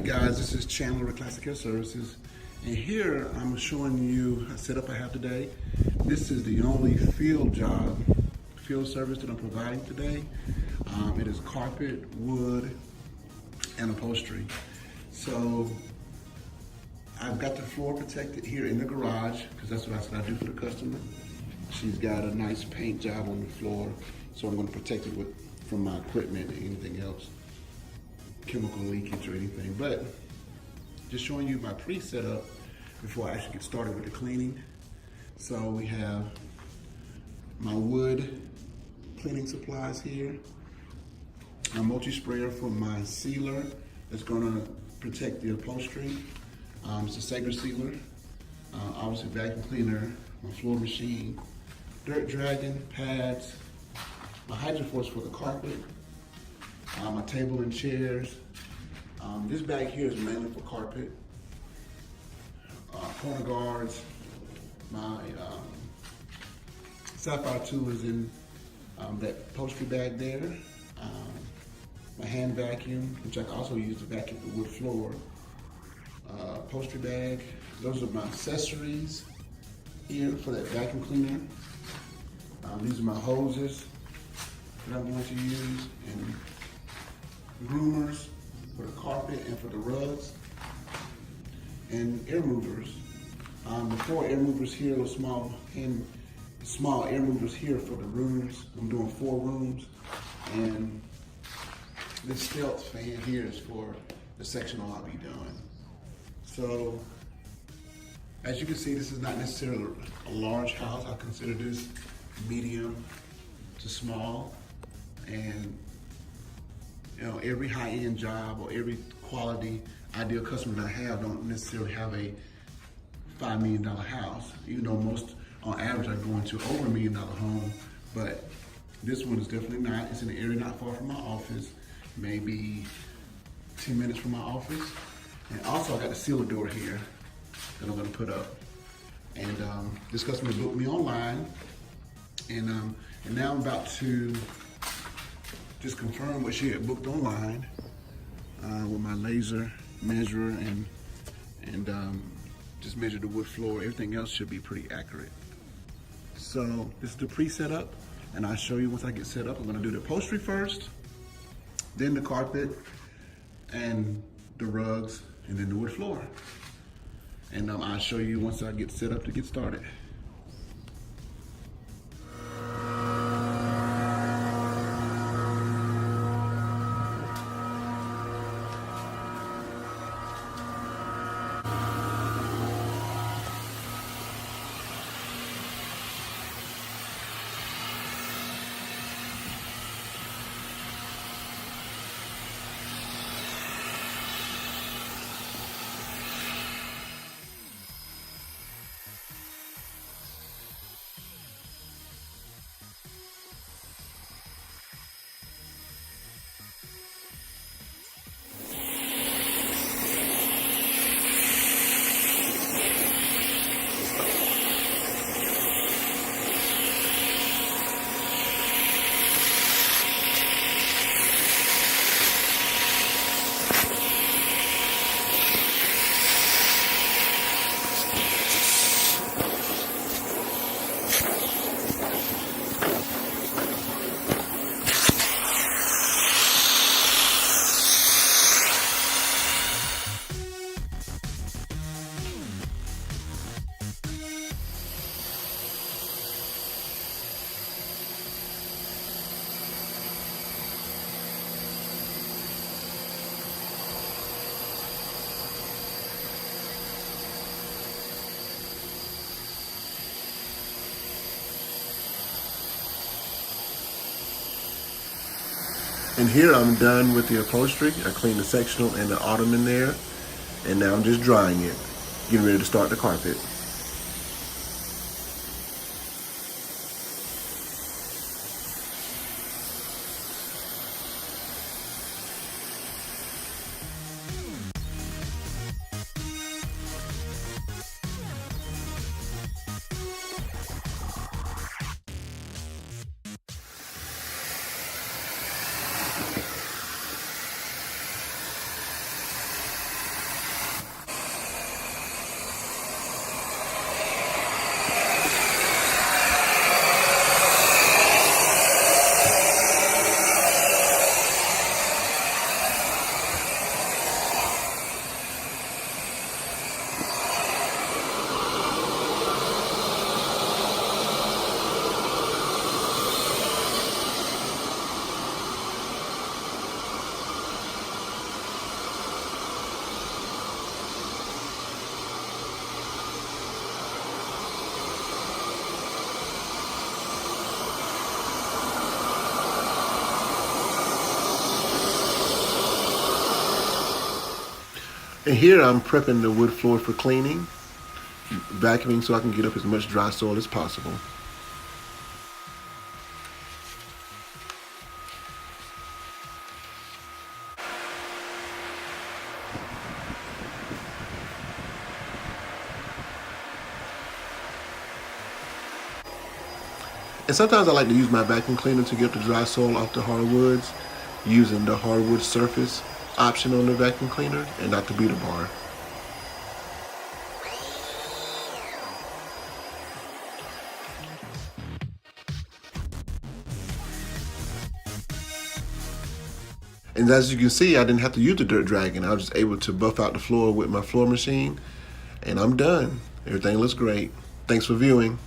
Alright guys, this is Chandler with Classic Hair Services, and here I'm showing you a setup I have today. This is the only field service that I'm providing today. It is carpet, wood, and upholstery. So I've got the floor protected here in the garage because that's what I said I do for the customer. She's got a nice paint job on the floor, so I'm going to protect it from my equipment and anything else, chemical leakage or anything. But just showing you my pre-setup before I actually get started with the cleaning. So we have my wood cleaning supplies here, a multi-sprayer for my sealer that's going to protect the upholstery. It's a Sager sealer, obviously vacuum cleaner, my floor machine, dirt dragon, pads, my hydroforce for the carpet, my table and chairs. This bag here is mainly for carpet, corner guards. My sapphire tool is in that upholstery bag there. My hand vacuum, which I can also use to vacuum the wood floor. Upholstery bag. Those are my accessories here for that vacuum cleaner. These are my hoses that I'm going to use, and groomers for the carpet and for the rugs, and air movers. The 4 air movers here, those small air movers here for the rooms. I'm doing 4 rooms, and this stealth fan here is for the sectional I'll be doing. So, as you can see, this is not necessarily a large house. I consider this medium to small, and you know, every high-end job or every quality ideal customer that I have don't necessarily have a $5 million house, even though most on average are going to over $1 million home. But this one is definitely not. It's in an area not far from my office, maybe 10 minutes from my office. And also I got the sealer door here that I'm gonna put up. And this customer booked me online, and now I'm about to just confirm what she had booked online with my laser measurer and just measure the wood floor. Everything else should be pretty accurate. So this is the pre-setup, and I'll show you once I get set up. I'm gonna do the upholstery first, then the carpet and the rugs, and then the wood floor. And I'll show you once I get set up to get started. And here I'm done with the upholstery. I cleaned the sectional and the ottoman there, and now I'm just drying it, getting ready to start the carpet. And here I'm prepping the wood floor for cleaning, vacuuming so I can get up as much dry soil as possible. And sometimes I like to use my vacuum cleaner to get the dry soil off the hardwoods, using the hardwood surface option on the vacuum cleaner and not the beater bar. And as you can see, I didn't have to use the dirt dragon. I was just able to buff out the floor with my floor machine, and I'm done. Everything looks great. Thanks for viewing.